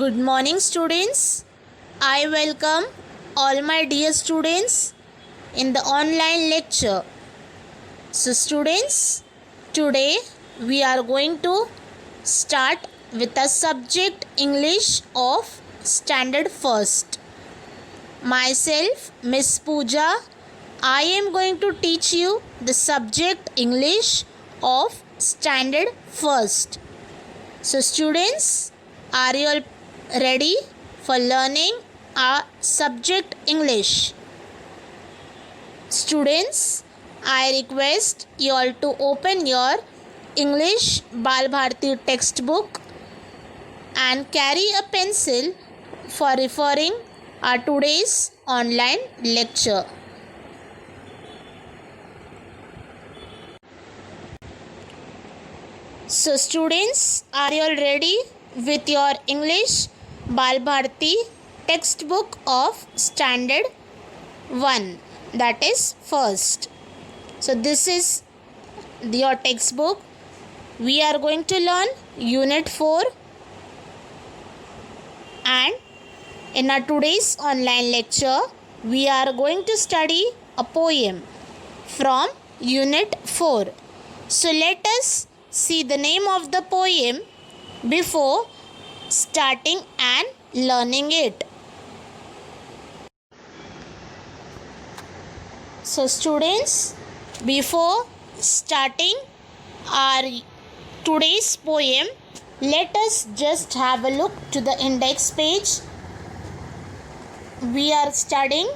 Good morning, students. I welcome all my dear students in the online lecture. So, students, today we are going to start with the subject English of Standard First. Myself, Miss Pooja, I am going to teach you the subject English of Standard First. So, students, are you all ready for learning our subject English? Students, I request you all to open your English Bal Bharati textbook and carry a pencil for referring our today's online lecture. So, students, are you all ready with your English Bal Bharati textbook of Standard 1, that is first. So, this is your textbook. We are going to learn Unit 4 and in our today's online lecture, we are going to study a poem from Unit 4. So, let us see the name of the poem before starting and learning it. So, students, before starting our today's poem, let us just have a look to the index page. We are studying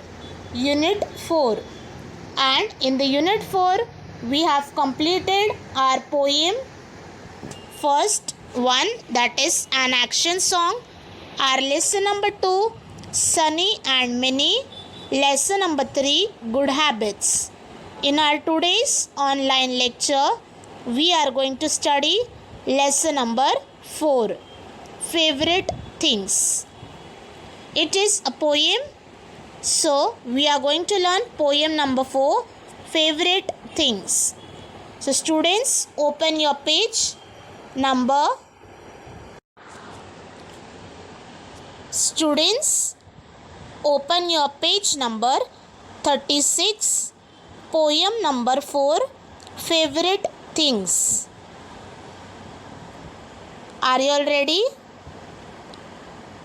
Unit 4 and in the Unit 4 we have completed our poem first one, that is an action song. Our lesson number 2, Sunny and Minnie. Lesson number 3, good habits. In our today's online lecture, we are going to study lesson number 4, favorite things. It is a poem, so we are going to learn poem number 4, favorite things. So, students, open your page number. Students, open your page number 36, poem number 4, favorite things. Are you all ready?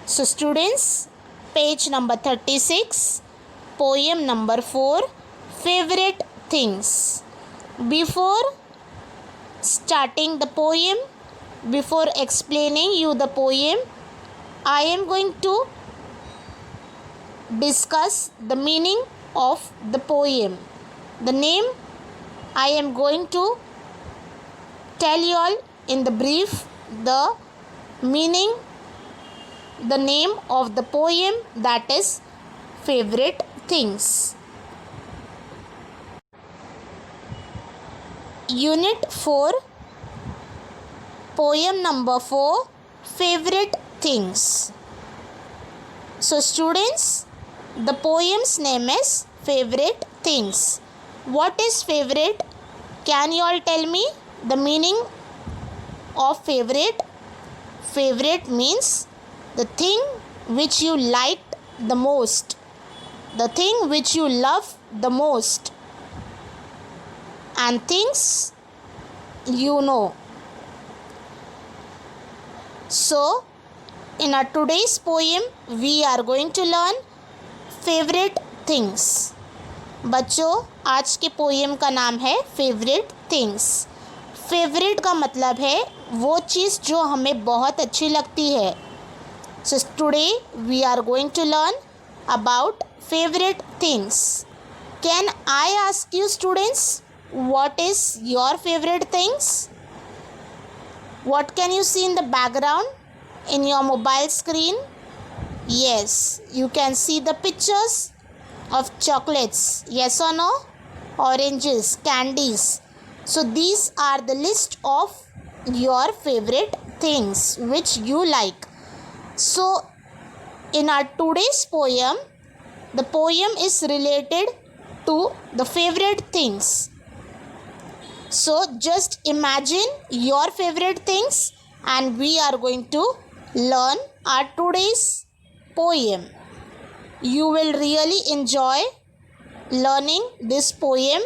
So, students, page number 36, poem number 4, favorite things. Before starting the poem, before explaining you the poem, I am going to discuss the meaning of the poem. The name I am going to tell you all in the brief the meaning, the name of the poem, that is favorite things. Unit 4, poem number 4, favorite things. So, students, the poem's name is favorite things. What is favorite? Can you all tell me the meaning of favorite? Favorite means the thing which you liked the most, the thing which you love the most, and things you know. So, in our today's poem, we are going to learn favorite things. बच्चों, आज के poem का नाम है favourite things. Favourite का मतलब है वो चीज़ जो हमें बहुत अच्छी लगती है. So today we are going to learn about favorite things. Can I ask you, students, what is your favorite things? What can you see in the background in your mobile screen? Yes, you can see the pictures of chocolates. Yes or no? Oranges, candies. So these are the list of your favorite things which you like. So in our today's poem, the poem is related to the favorite things. So just imagine your favorite things and we are going to learn our today's poem. You will really enjoy learning this poem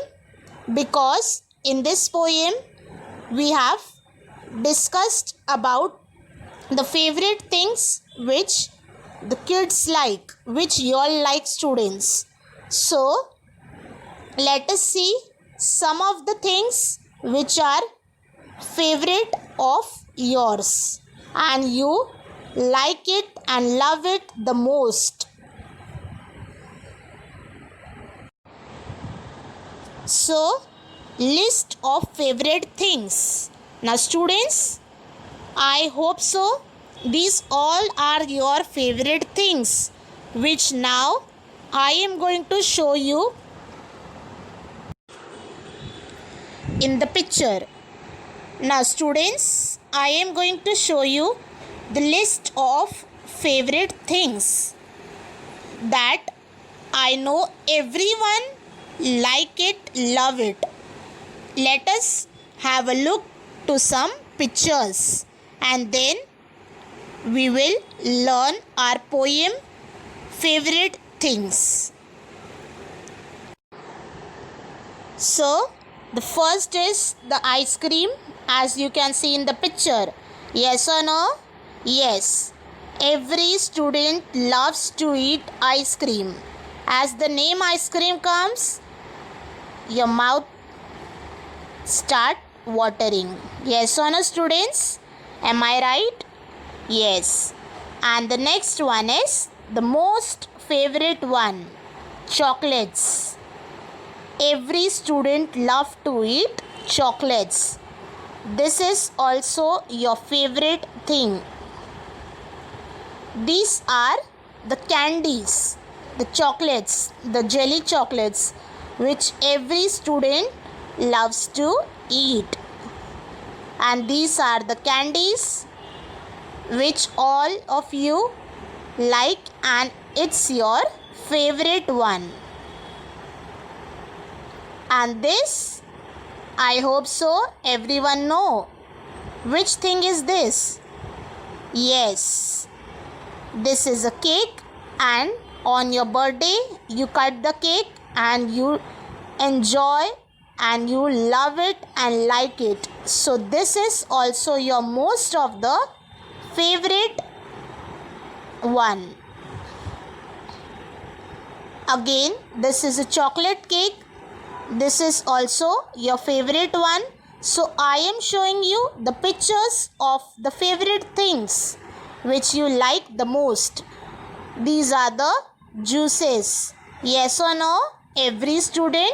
because in this poem we have discussed about the favorite things which the kids like, which you all like, students. So let us see some of the things which are favorite of yours and you like it and love it the most. So list of favorite things. Now students, I hope so these all are your favorite things which now I am going to show you in the picture. Now students, I am going to show you the list of favorite things that I know everyone like it, love it. Let us have a look to some pictures and then we will learn our poem favorite things. So the first is the ice cream, as you can see in the picture. Yes or no? Yes. Every student loves to eat ice cream. As the name ice cream comes, your mouth start watering. Yes or no, students? Am I right? Yes. And the next one is the most favorite one, chocolates. Every student loves to eat chocolates. This is also your favorite thing. These are the candies, the chocolates, the jelly chocolates which every student loves to eat. And these are the candies which all of you like and it's your favorite one. And this, I hope so everyone know. Which thing is this? Yes, this is a cake and on your birthday you cut the cake and you enjoy and you love it and like it. So this is also your most of the favorite one. Again, this is a chocolate cake. This is also your favorite one. So I am showing you the pictures of the favorite things which you like the most. These are the juices. Yes or no? Every student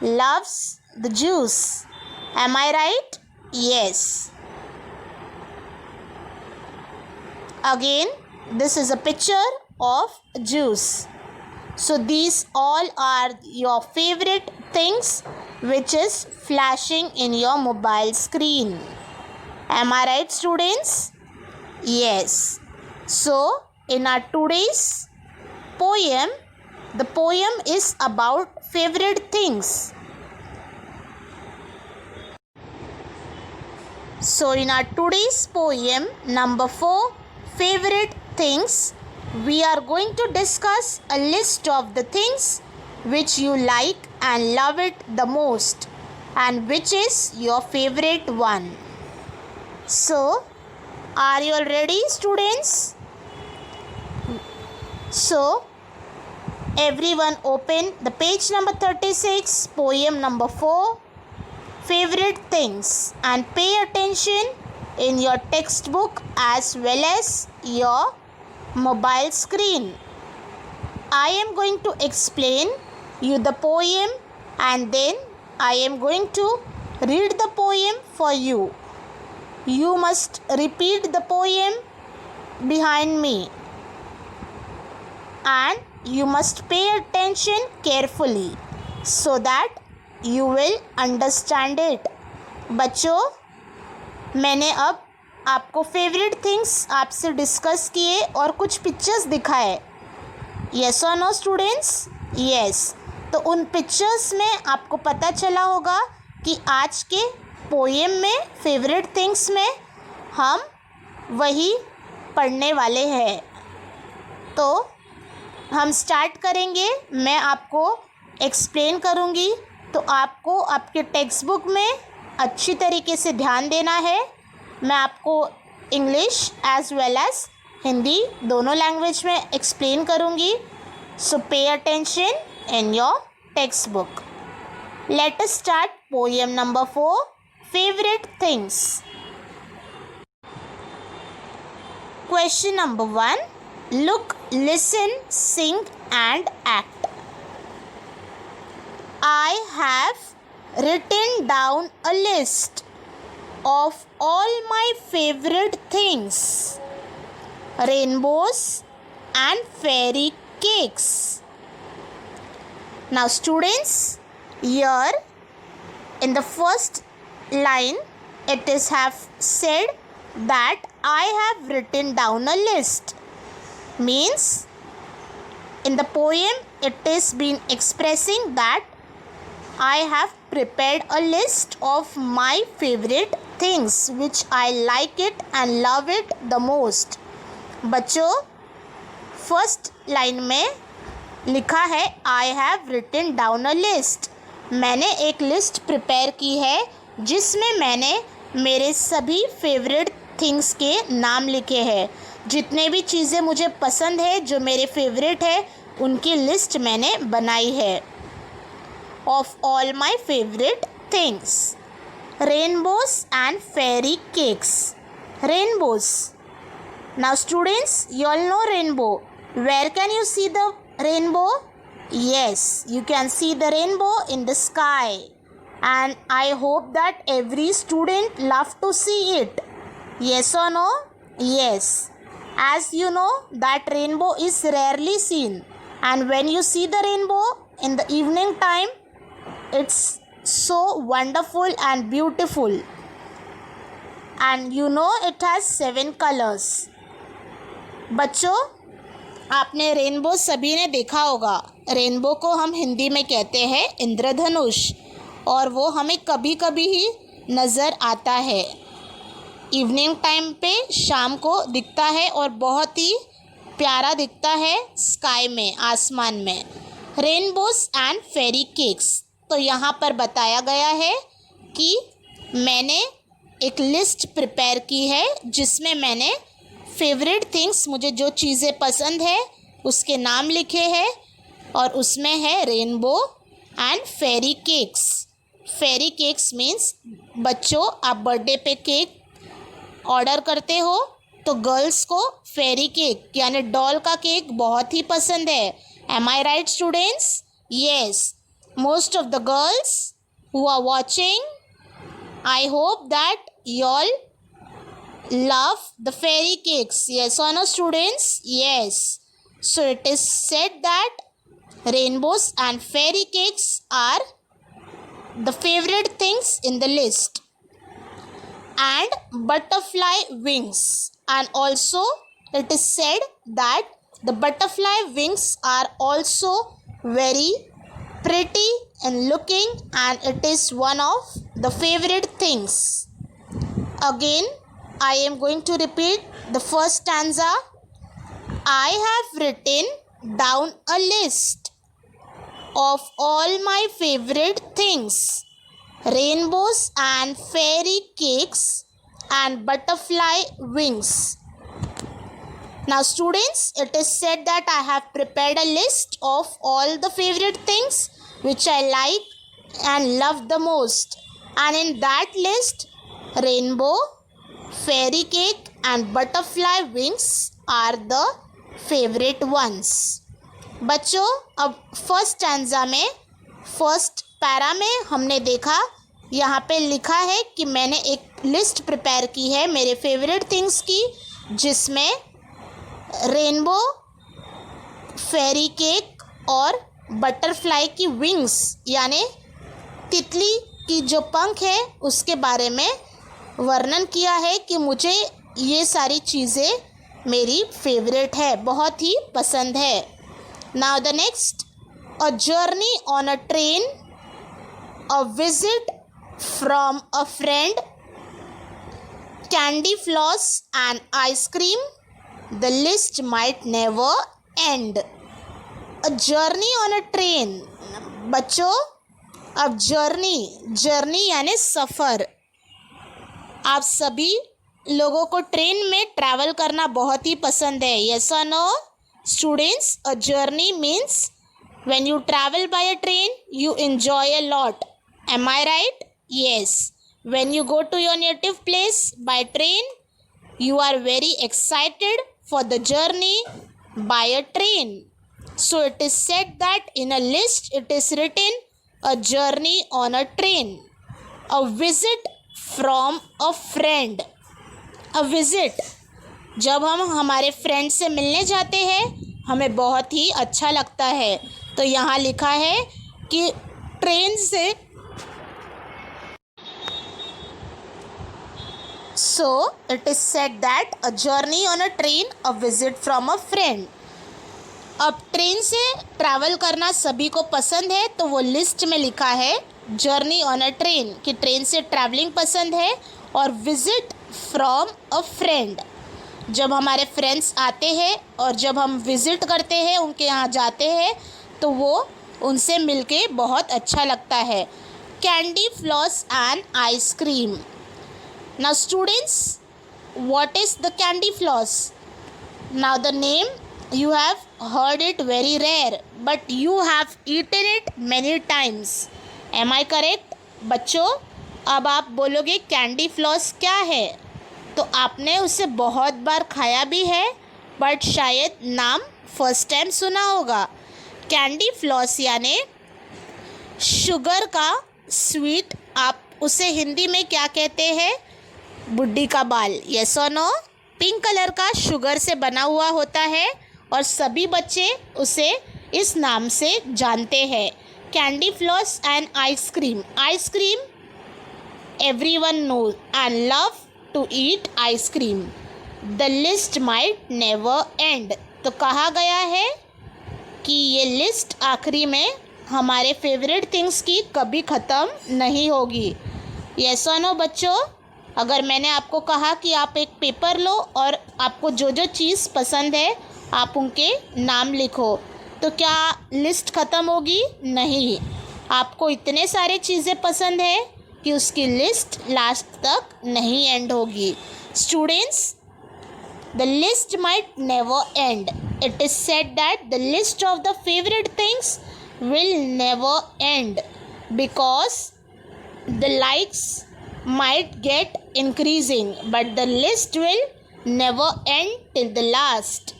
loves the juice. Am I right? Yes. Again, this is a picture of juice. So these all are your favorite things which is flashing in your mobile screen. Am I right, students? Yes. So in our today's poem, the poem is about favorite things. So in our today's poem number 4, favorite things, we are going to discuss a list of the things which you like and love it the most and which is your favorite one. So are you all ready, students? So everyone open the page number 36, poem number 4, favorite things, and pay attention in your textbook as well as your mobile screen. I am going to explain you the poem and then I am going to read the poem for you. You must repeat the poem behind me and you must pay attention carefully so that you will understand it. बच्चों, मैंने अब आपको favourite things आपसे discuss किए और कुछ pictures दिखाए. Yes और नो स्टूडेंट्स? येस. तो उन पिक्चर्स में आपको पता चला होगा कि आज के पोएम में फेवरेट थिंग्स में हम वही पढ़ने वाले हैं। तो हम स्टार्ट करेंगे। मैं आपको एक्सप्लेन करूँगी, तो आपको आपके टेक्स्ट बुक में अच्छी तरीके से ध्यान देना है। मैं आपको English as well as Hindi दोनों लैंग्वेज में एक्सप्लेन करूँगी। So pay attention in your text book. Let us start poem number 4, favourite things. Question number 1. Look, listen, sing and act. I have written down a list of all my favorite things. Rainbows and fairy cakes. Now students, here in the first line it is have said that I have written down a list. Means in the poem it is been expressing that I have prepared a list of my favorite things which I like it and love it the most. बच्चों, first line में लिखा है I have written down a list. मैंने एक list prepare की है जिसमें मैंने मेरे सभी फेवरेट थिंग्स के नाम लिखे हैं। जितने भी चीज़ें मुझे पसंद है, जो मेरे फेवरेट है, उनकी लिस्ट मैंने बनाई है। Of all my favourite things, rainbows and fairy cakes. Rainbows, now students, you all know rainbow. Where can you see the rainbow? Yes, you can see the rainbow in the sky, and I hope that every student love to see it. Yes or no? Yes. As you know that rainbow is rarely seen, and when you see the rainbow in the evening time, it's so wonderful and beautiful. And you know it has 7 colors. बच्चों, आपने rainbow सभी ने देखा होगा। Rainbow को हम हिंदी में कहते हैं इंद्रधनुष, और वो हमें कभी कभी ही नज़र आता है। इवनिंग टाइम पे शाम को दिखता है और बहुत ही प्यारा दिखता है स्काई में, आसमान में। रेनबोज एंड फेरी केक्स, तो यहाँ पर बताया गया है कि मैंने एक लिस्ट प्रिपेयर की है जिसमें मैंने फेवरेट थिंग्स, मुझे जो चीज़ें पसंद है उसके नाम लिखे हैं, और उसमें है rainbow and fairy cakes. Fairy cakes means बच्चों, आप बर्थडे पे केक ऑर्डर करते हो तो गर्ल्स को फेरी केक यानी डॉल का केक बहुत ही पसंद है। Am I right students? Yes, most of the girls who are watching, I hope that you all love the fairy cakes. Yes or no students? Yes. So it is said that rainbows and fairy cakes are the favorite things in the list. And butterfly wings. And also it is said that the butterfly wings are also very pretty and looking, and it is one of the favorite things. Again, I am going to repeat the first stanza. I have written down a list of all my favorite things, rainbows and fairy cakes and butterfly wings. Now students, it is said that I have prepared a list of all the favorite things which I like and love the most, and in that list rainbow, fairy cake and butterfly wings are the favorite ones. बच्चों, अब first stanza में, first para में हमने देखा, यहाँ पे लिखा है कि मैंने एक लिस्ट प्रिपेयर की है मेरे फेवरेट थिंग्स की, जिसमें रेनबो, फेरी केक और बटरफ्लाई की विंग्स यानी तितली की जो पंख है उसके बारे में वर्णन किया है कि मुझे ये सारी चीज़ें मेरी फेवरेट है, बहुत ही पसंद है। Now the next, a journey on a train, a visit from a friend, candy floss and ice cream, The list might never end. A journey on a train. बच्चों, अब जर्नी यानी सफ़र. आप सभी लोगों को ट्रेन में ट्रैवल करना बहुत ही पसंद है. Yes or no? Students, a journey means when you travel by a train, you enjoy a lot. Am I right? Yes. When you go to your native place by train, you are very excited for the journey by a train. So it is said that in a list it is written a journey on a train. A visit from a friend. A visit, जब हम हमारे friend से मिलने जाते हैं हमें बहुत ही अच्छा लगता है. तो यहाँ लिखा है कि ट्रेन से. So it is said that a journey on a train, a visit from a friend. अब ट्रेन से ट्रैवल करना सभी को पसंद है तो वो लिस्ट में लिखा है जर्नी ऑन अ ट्रेन कि ट्रेन से ट्रैवलिंग पसंद है. और विजिट फ्रॉम अ फ्रेंड, जब हमारे फ्रेंड्स आते हैं और जब हम विज़िट करते हैं उनके यहाँ जाते हैं तो वो उनसे मिलके बहुत अच्छा लगता है. Candy floss and ice cream. Now students, what is the candy floss? Now the name, you have heard it very rare, but you have eaten it many times. Am I correct? बच्चों, अब आप बोलोगे कैंडी फ्लॉस क्या है तो आपने उसे बहुत बार खाया भी है बट शायद नाम फर्स्ट टाइम सुना होगा. कैंडी फ्लॉस यानी शुगर का स्वीट. आप उसे हिंदी में क्या कहते हैं? बुड्ढी का बाल. यस और नो? पिंक कलर का शुगर से बना हुआ होता है और सभी बच्चे उसे इस नाम से जानते हैं. Candy floss and ice cream. Ice cream everyone knows and love to eat ice cream. The list might never end. तो कहा गया है कि ये लिस्ट आखिरी में हमारे फेवरेट थिंग्स की कभी ख़त्म नहीं होगी. यस और नो बच्चों? अगर मैंने आपको कहा कि आप एक पेपर लो और आपको जो जो चीज़ पसंद है आप उनके नाम लिखो तो क्या लिस्ट ख़त्म होगी? नहीं. आपको इतने सारे चीज़ें पसंद है कि उसकी लिस्ट लास्ट तक नहीं एंड होगी. Students, the list might never and. It is said that the list of the favourite things will never and because the likes might get increasing but the list will never end till the last.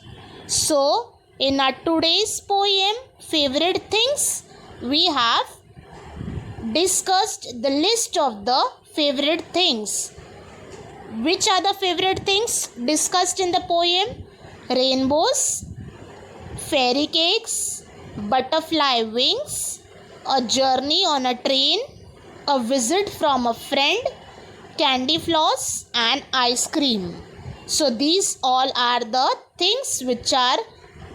So in our today's poem favorite things, we have discussed the list of the favorite things. Which are the favorite things discussed in the poem? Rainbows, fairy cakes, butterfly wings, a journey on a train, a visit from a friend, candy floss and ice cream. So these all are the things which are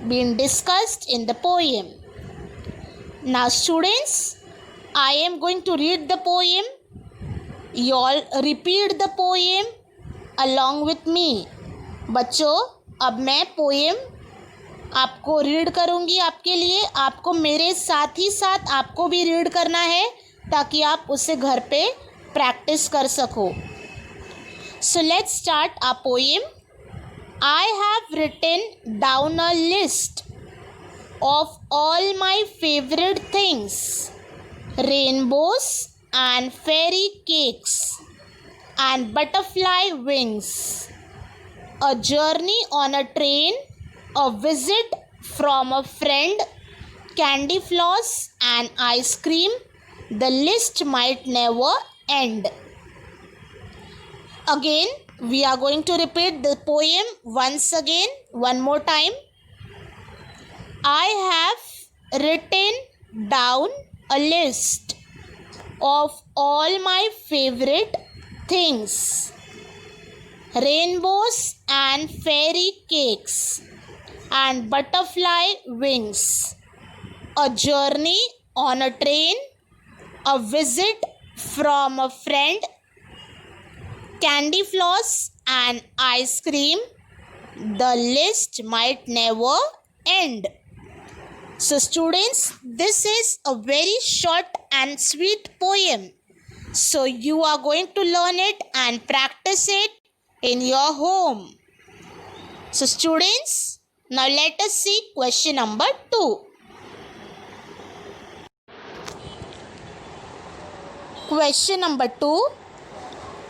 being discussed in the poem. Now students, I am going to read the poem. You all repeat the poem along with me. बच्चों, अब मैं poem आपको read करूँगी आपके लिए. आपको मेरे साथ ही साथ आपको भी रीड करना है ताकि आप उसे घर पे प्रैक्टिस कर सको. So let's start a poem. I have written down a list of all my favourite things, rainbows and fairy cakes and butterfly wings, a journey on a train, a visit from a friend, candy floss and ice cream. The list might never end. Again, we are going to repeat the poem once again, one more time. I have written down a list of all my favorite things, rainbows and fairy cakes and butterfly wings, a journey on a train, a visit from a friend, candy floss and ice cream, The list might never end. So students, this is a very short and sweet poem. So you are going to learn it and practice it in your home. So students, now let us see question number 2. Question number 2.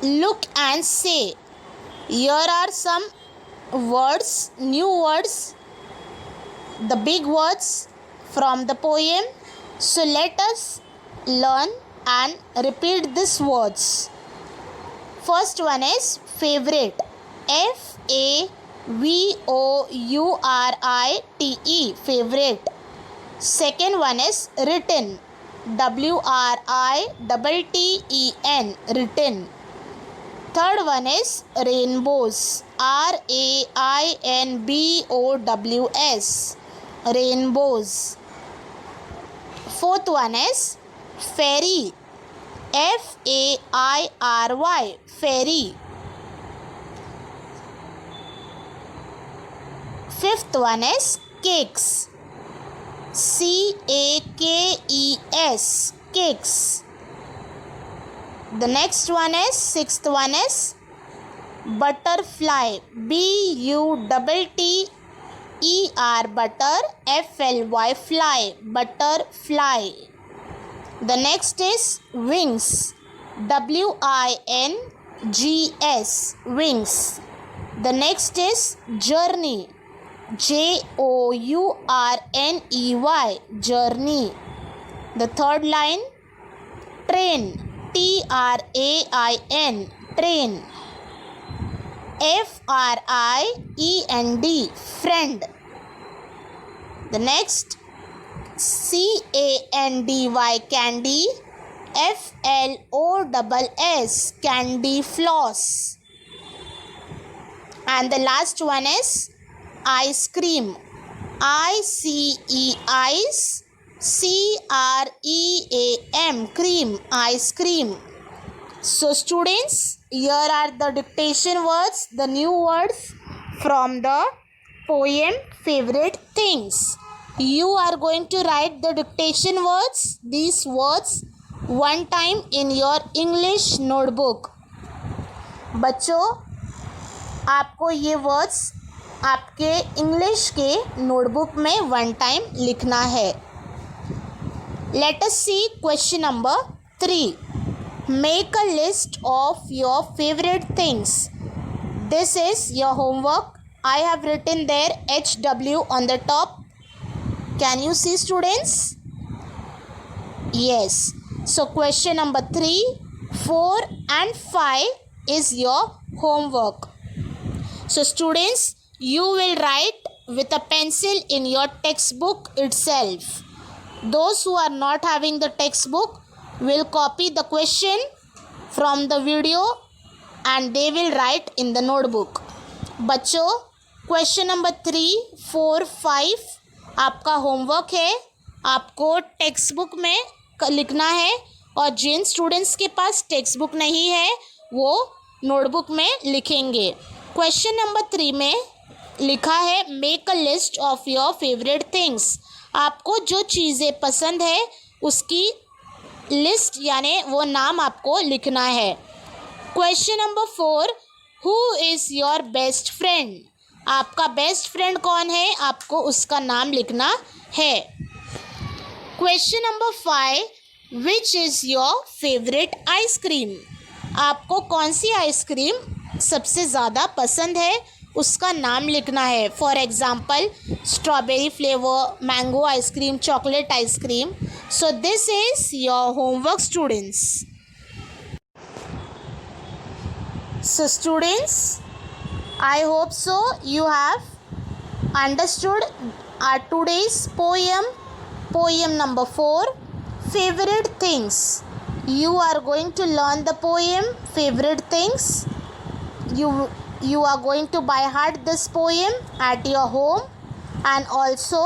Look and say. Here are some words, new words, the big words from the poem. So let us learn and repeat these words. First one is favorite. Favorite. Favorite. Second one is written. Written. Written. Third one is rainbows. Rainbows. Rainbows. Fourth one is fairy. Fairy. Fairy. Fifth one is cakes. Cakes. Cakes. The next one is, sixth one is butterfly. Butter. Fly. Fly. Butterfly. The next is wings. Wings. Wings. The next is journey. Journey. Journey. The third line, train. Train. Train. Friend. Friend. The next, candy. Candy. Floss. Candy floss. And the last one is ice cream. Ice. cream. Cream. Ice cream. So students, here are the dictation words, the new words from the poem Favorite Things. You are going to write the dictation words, these words, one time in your English notebook. बच्चों, आपको ये words आपके English के notebook में one time लिखना है. Let us see question number 3. Make a list of your favorite things. This is your homework. I have written there HW on the top. Can you see, students? Yes. So question number 3, 4 and 5 is your homework. So students, you will write with a pencil in your textbook itself. Those who are not having the textbook will copy the question from the video and they will write in the notebook. बच्चों, question number 3, 4, 5 आपका homework है. आपको text book में लिखना है और जिन students के पास text book नहीं है वो नोटबुक में लिखेंगे. क्वेश्चन नंबर 3 में लिखा है make a list of your favourite things. आपको जो चीज़ें पसंद है उसकी लिस्ट यानी वो नाम आपको लिखना है. Question number 4, who is your best friend. आपका बेस्ट फ्रेंड कौन है, आपको उसका नाम लिखना है. Question number 5, which is your favourite ice cream. आपको कौन सी आइसक्रीम सबसे ज़्यादा पसंद है उसका नाम लिखना है. For example strawberry flavour, mango ice cream, chocolate ice cream. So this is your homework students. So students, I hope so you have understood our today's poem number 4, favorite things. You are going to learn the poem favorite things. You are going to by heart this poem at your home, and also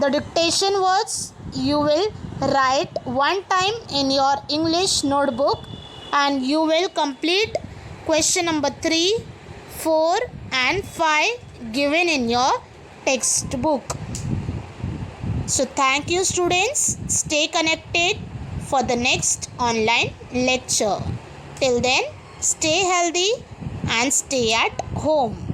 the dictation words you will write one time in your English notebook, and you will complete question number 3, 4 and 5 given in your textbook. So thank you students. Stay connected for the next online lecture. Till then, stay healthy and stay at home.